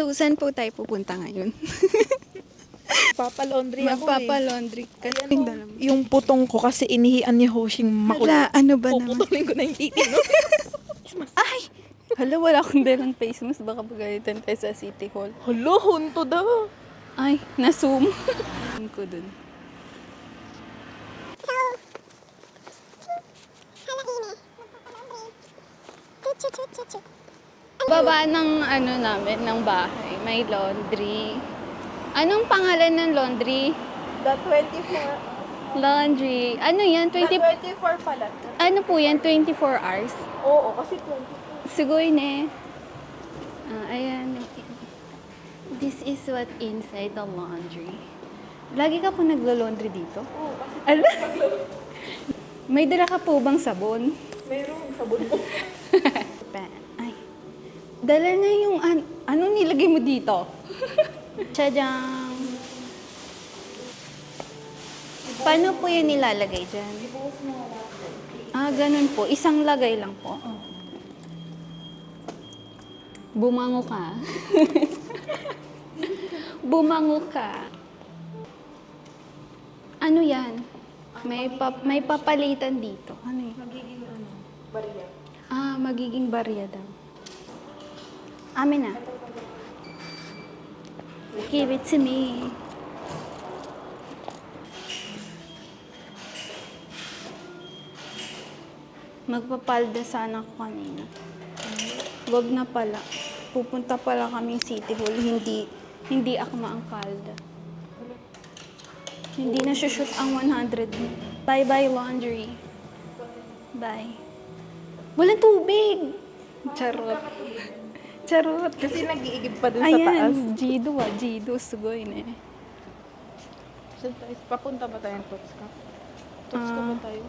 So, saan po tayo pupunta ngayon? Papalaundry ako Magpapalaundry ka. Yung putong ko kasi inihian ni Hoshing Hala, makulit. ano ba naman? Puputulin ko na yung titi, no? Ay! Hala, wala akong dalang face mask. Baka pagalitan tayo sa City Hall. Hala, hunto daw. Ay, na-zoom. ko dun. Baba ng ano namin, ng bahay, may laundry. Anong pangalan ng laundry? The 24. Laundry. Ano yan? The 24 pala. Ano po yan? 24 hours? Oo, kasi 24. Siguro ne. Ayan. This is what inside the laundry. Lagi ka po naglo-laundry dito? Oo, kasi Ala? May dala ka po bang sabon? meron sabon ko. Ay. Dala na yung anong nilagay mo dito? Tadang! Paano po yan nilalagay dyan? Ganun po. Isang lagay lang po. Bumango ka. Bumango ka. Ano yan? May papalitan dito. Ano yan? Magiging bariya. Magiging barya daw. Amin na. Give it to me. Magpapalda sana ako kanina. Wag na pala. Pupunta pala kaming City Hall. Hindi ako ang palda. Hindi na shoot ang 100 mo. Bye-bye laundry. Bye. Walang tubig! Charot. Charot. Kasi nag-iigib pa dun sa taas. Ayan, Jido, sugoy na eh. Papunta ba tayo ng Tots ka? Tots ka ba tayo?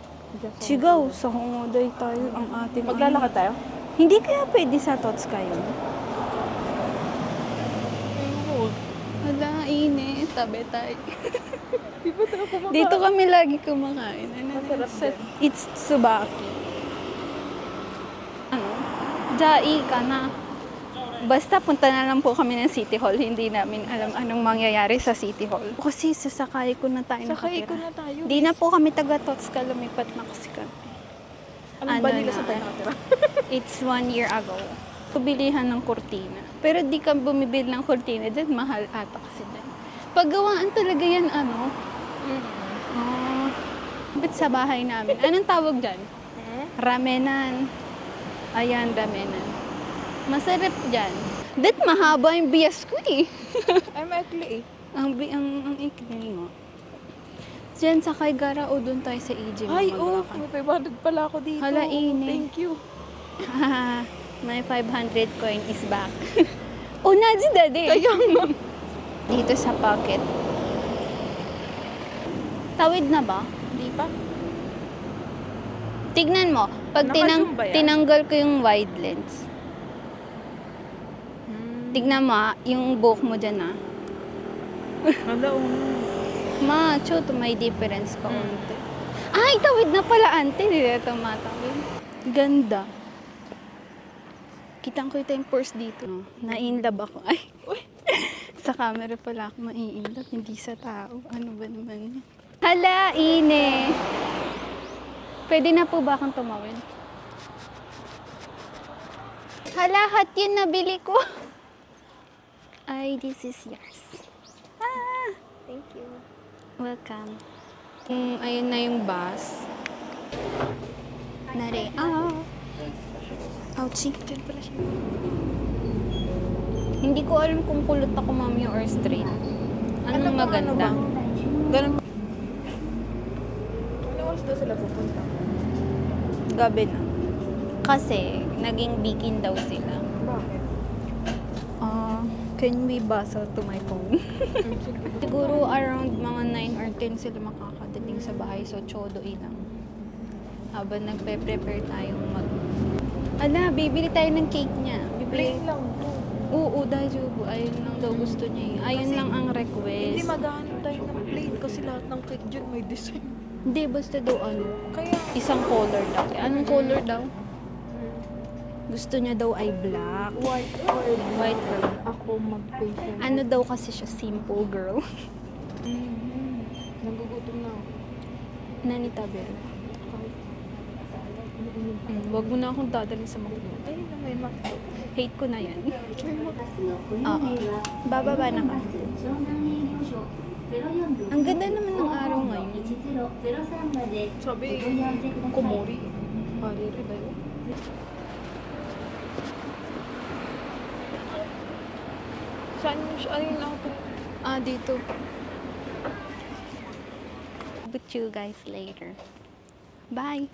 Sigaw, sa Hongoday tayo ang ating... Maglalakad tayo? Hindi kaya pwede sa Tots kayo? Hala, init. Tabi tayo. Di ba tayo kumakain? Dito kami lagi kumakain. Masarap din. It's Tsubaki. Jai ka na. Basta punta na lang po kami ng City Hall. Hindi namin alam anong mangyayari sa City Hall. Kasi sasakay ko na tayo Sakay ko nakatira. na tayo. Di na po kami taga-Tots ka. Lumipat na kasi kami. Anong ba ano nila na? sa tayo nakatira? It's 1 year ago. Pabilihan ng kurtina. Pero di ka bumibili ng kurtina dyan. Mahal ata kasi dyan. Paggawaan talaga yan, ano? Bit sa bahay namin. Anong tawag dyan? Ramenan. Ayan, ramenan. Masarap dyan. Dat mahaba yung bias ko eh. Ay, maikli eh. ang ikli nga. Diyan sa kay Gara o doon tayo sa EJ. Ay, may 500 pala ako dito. Hala, init. Thank you. My 500 coin is back. Oh, nazi dade. Kaya nga. Dito sa pocket. Tawid na ba? Di pa? Tignan mo. Pag Naka-zoom ba yan? tinanggal ko yung wide lens. Tignan mo yung buhok mo dyan Hala, Macho, to may difference ka unti. Ay, tawid na pala, ante. Hindi na tumatawid. Ganda. Kitang ko yung purse dito. Na-inlove ako. Ay, sa camera pala ako ma-inlove, hindi sa tao. Ano ba naman? Hala, ine. Pwede na po ba akong tumawid? Hala, hat yun nabili ko. Ay, this is yours. thank you. Welcome. Ayun na yung bus. Nare. Ouchie. Diyan pala siya. Hindi ko alam kung kulot ako mami or straight. Anong maganda? Ganun. Ano oras daw sila pupunta? Gabi na. Kasi, naging bikin daw sila. Bakit? Can we bustle to my phone? Siguro around mga 9 or 10 sila makakadating sa bahay. So, chodo ilang. Habang nagpe-prepare tayong bibili tayo ng cake niya. Bibili. Plain lang. Oo, dajubo. Ayun lang daw gusto niya. Ayun Kasi lang ang Hindi request. maghahanap tayo ng plain kasi lahat ng cake dyan may design. Hindi, basta daw Kaya, isang color daw. Anong color daw? Gusto niya daw ay black. White or White girl. ako mag-facial. Ano daw kasi siya, simple girl. Nagugutom na ako. Nanita Bell. Wag mo na akong dadalhin sa McDo. Ayun na may McDo. Hate ko na yan. May McDo. Oo. Bababa na ka. Ang ganda naman ng araw ngayon. Sabi, kumori. Hariri ba yun? Saan yung siya? Ayun na ako. Dito. With you guys later. Bye.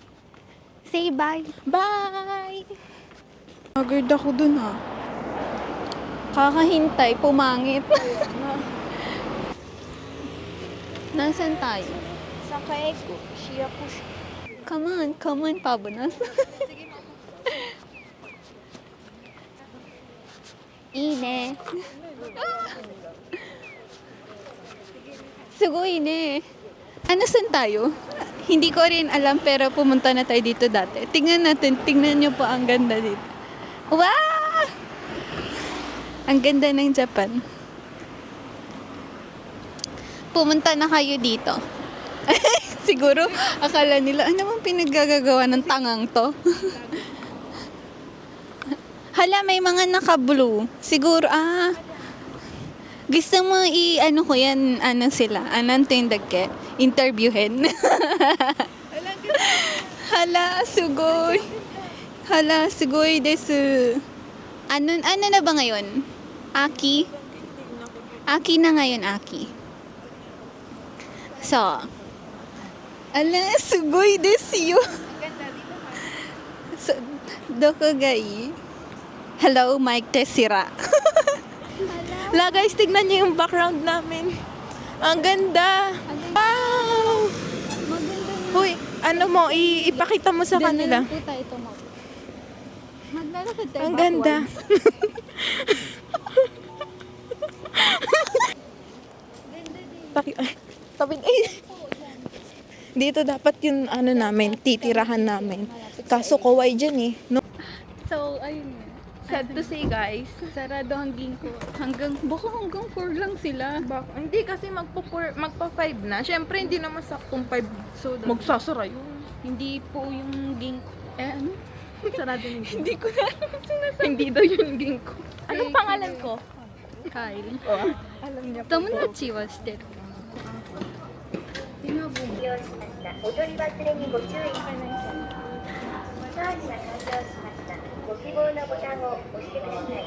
Say bye. Bye! Agad ako dun Kakahintay, pumangit. Nasaan tayo? Sa Kaeko, siya po siya. Come on, Pabonas. Ine. Sugoi ne. Ano saan tayo? Hindi ko rin alam pero pumunta na tayo dito dati. Tingnan nyo po ang ganda dito. Wow! Ang ganda ng Japan. Pumunta na kayo dito. Siguro, akala nila, ano bang pinaggagawa ng tangang to? Hala, may mga naka-blue. Siguro, gusto mo ano ko yan, ano sila, anong tindag ke? Interviewin. Hala, sugoy. Hala, sugoy desu. Ano na ba ngayon? Aki? Aki na ngayon, Aki. So, ala, sugoy desu yo. So, doko ga ii? Hello, Mike Tessira. La guys, tignan niyo yung background namin. Ang ganda. Wow! Hoy, ano mo, ipakita mo sa kanila. Po tayo tumapo. Maglalakad tayo Ang ganda. Dito dapat yung ano namin, titirahan namin. Kaso kaway dyan eh. No? So, ayun nga. Sad to say guys. Sarado ang ginkgo. Baka hanggang 4 lang sila. Hindi kasi magpa 5 na. Siyempre hindi naman saktong 5. So, Magsasara yun. hindi po yung ginkgo. Ano? Sarado na yun. Hindi ko na alam kung sinasabi. Hindi daw yung ginkgo. Anong pangalan ko? Kyle. Oh, alam niya po. Tomodachi wa shiteru. 利用しました。お取り忘れにご注意ください。マッサージが完了しました。ご希望のボタンを押してください。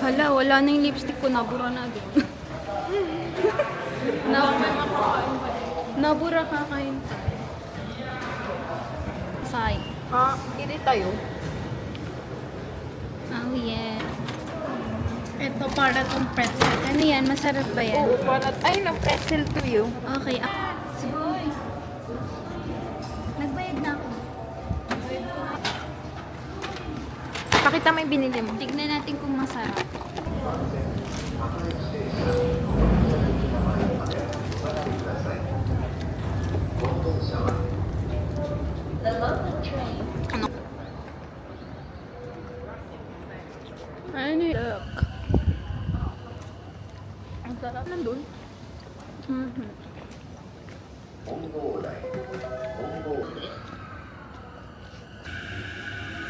Hala, wala na yung lipstick ko. Nabura na doon. Nabura kakain tayo. Say. Hindi tayo. Oh yeah. Ito para tong pretzel. Ano yan? Masarap ba yan? Oo, para ay na pretzel to you. Okay. Sugoy. Nagbayad na ako. Pakita mo yung binili mo. Tignan natin kung masarap. Ano? Ano yun? Look. Ang sarap nandun.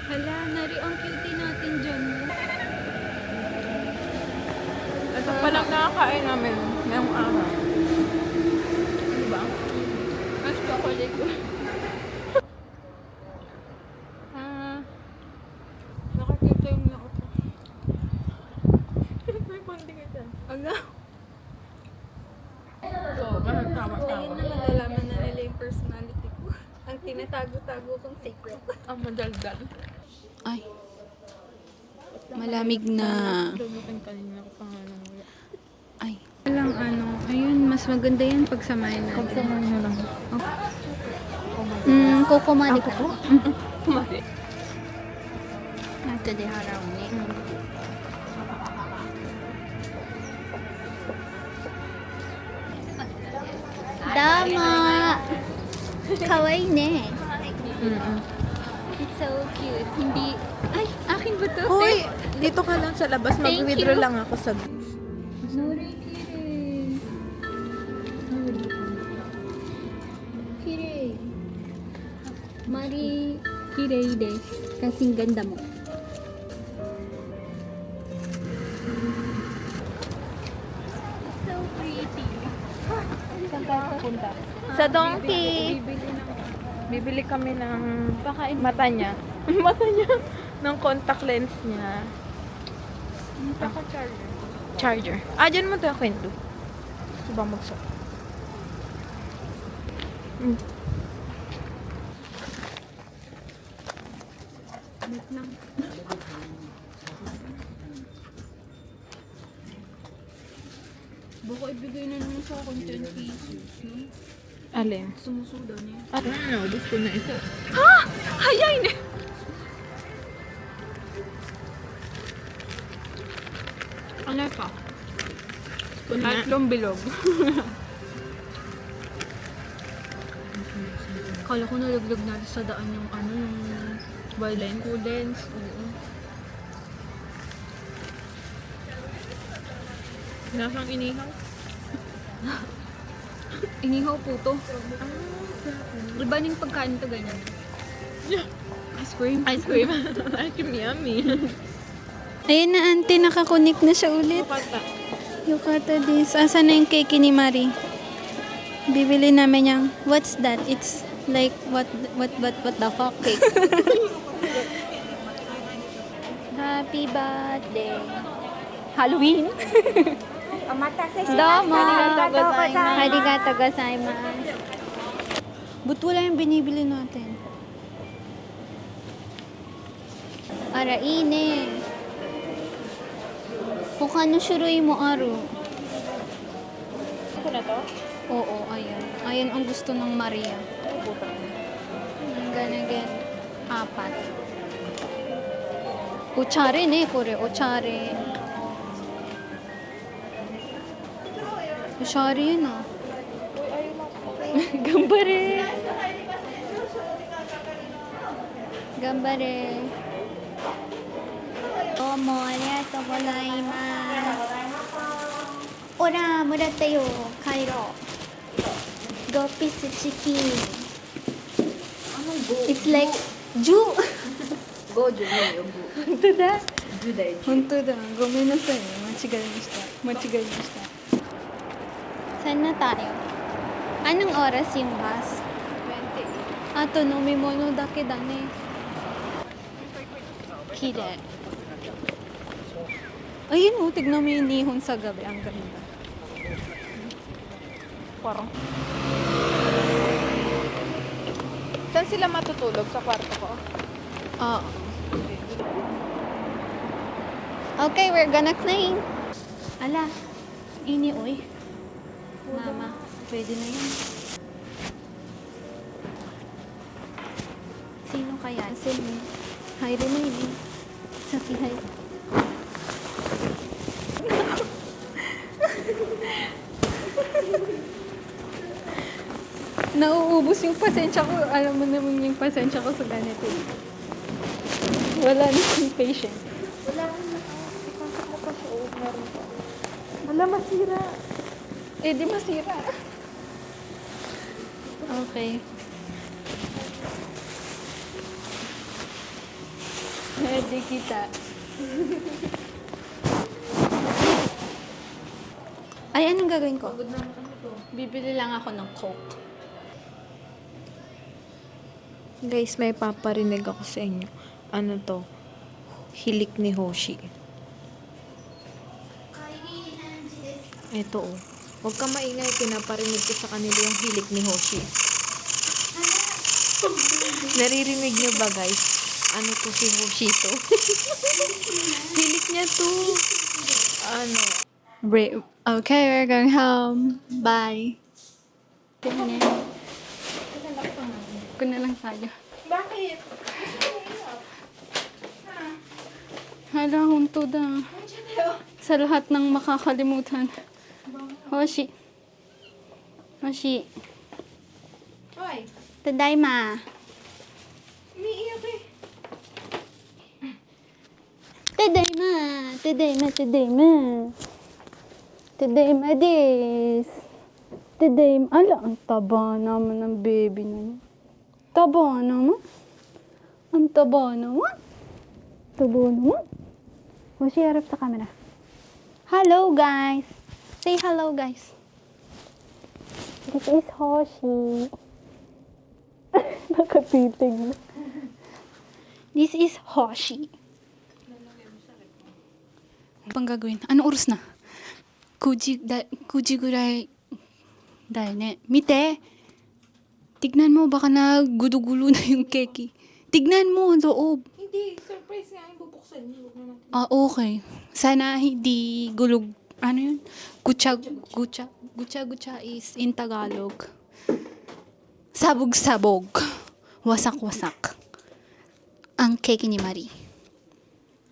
Hala, nari ang cutie natin dyan. Ito palang nakakain namin ngayong araw. Diba? Mas chocolate ko. Nakakita yung na ako. May konti ka dyan. Aga. So, ganun tama. Ngayon na malalaman na nila yung personality ko. Ang tinatago-tago kong secret. Ang madaldal. Ay. Malamig na. Gamitin kanina ko pa nga nang wala. Ay. Walang ano. Ayun, mas maganda yan pag samahin natin. Pagsamahin na lang. Kokomari ka. Kumari. Nato de haraw ni. Dama! Kawaii ne. It's So cute. Hindi... Ay, akin ba to? Hoy, dito ka lang sa labas. Thank Mag-withdraw you. lang ako sa... Nori kirei. Kirei. Mari kirei desu. Kasing ganda mo. So pretty. Saan tayo pupunta? Sa Donkey. Bibili kami ng mata niya. Mata niya. Ng contact lens niya. Charger. Charger. Ah, dyan mo tayo kwento. Gusto ba magsuot? Baka ibigay na naman sa akin 10 pesos. No? Alin? Sumusuda niya. At ano, gusto na ito. Hayay na! Ano pa? Tatlong bilog. Kala ko nalaglag natin sa daan yung ano, yung violent lens. Oo. Nasang inihaw? Inihaw po to. Iba ning pagkain to ganyan. Ice cream. Ice cream. Ice cream yummy. Ayun na, auntie, nakakunik na siya ulit. Pata. Yukata this. Asan na yung cake ni Marie? Bibili namin yung, what's that? It's like, what the fuck cake? Happy birthday. Halloween? Domo. Arigato gozaimasu. But wala yung binibili natin. Araine. Kukano shuruy mo, Aru? Ito na to? Oo, ayan. Ayan ang gusto ng Maria. I'm gonna get 4. Ochare ne, kore. Ochare. Ochare yun ah. Gambare. Gambare. Domo, arigatou gozaimasu. Ora, muratta yo. Kairo. Go piece chicken. It's like Ju. Gojo mo yung bu. 本当だ。ジュだよ。本当だ。ごめんなさいね。間違えました。間違えました。Saan na tayo? Anong oras yung bus? 20. Ato, nomimono dake da ne. Kirei. Ayun oh, tignan mo yung nihon sa gabi. Ang ganda. Parang. Saan sila matutulog? Sa kwarto ko? Oo. Okay, we're gonna clean. Ala, ini oy. Mama, pwede na yan. Sino kaya? Sino? Hi, Renee. Saki, hi. Nauubos yung pasensya ko. Alam mo naman yung pasensya ko sa ganito. Wala na yung patient. Wala akong ipasok mo pa sa oob. Meron pa. Wala, masira. Eh, di masira. Okay. Pwede kita. Ay, anong gagawin ko? Bibili lang ako ng Coke. Guys, may paparinig ako sa inyo. Ano to? Hilik ni Hoshi. Ito oh. Huwag ka maingay, pinaparinig ko sa kanila yung hilik ni Hoshi. Naririnig niyo ba guys? Ano to si Hoshi to? Hilik niya to. Ano? Okay, we're going home. Bye. Ko na lang tayo. Bakit? Hala, hunto da. Sa lahat ng makakalimutan. Hoshi. Hoshi. Hoy, Tadaima. umiiyak eh. Tadaima! Tadaima, tadaima. Tadaima des. Tadaima. Ala, ang taba naman ng baby na yun. Taba naman. Ang taba naman. Taba naman. Huwag siya harap sa camera. Hello, guys. Say hello, guys. This is Hoshi. Nakatitig na. This is Hoshi. Ano pang gagawin? Ano oras na? 9時ぐらいだよね。見て。Tignan mo, baka nagudugulo na yung keki. Tignan mo, loob. Hindi, surprise nga yung bubuksan niyo. Huwag na natin. Ah, okay. Sana hindi gulog. Ano yun? Gutsa. Gutsa is in Tagalog. Sabog-sabog. Wasak-wasak. Ang keki ni Marie.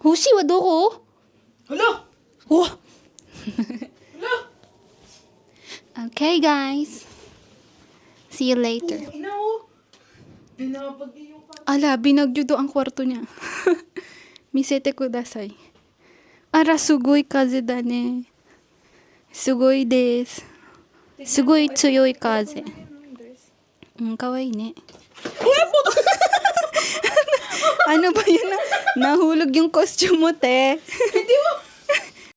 Hoshi wa doko? Hala! Oh! Hala! Okay, guys. See you later. Ina oh! Binabag yung Ala, binagyo do ang kwarto niya. Misete kudasai. Ara, sugoi kaze da ne. Sugoi desu. Sugoi tsuyoi kaze. Kawaii ne. Ano ba yun? Nahulog yung costume mo, te.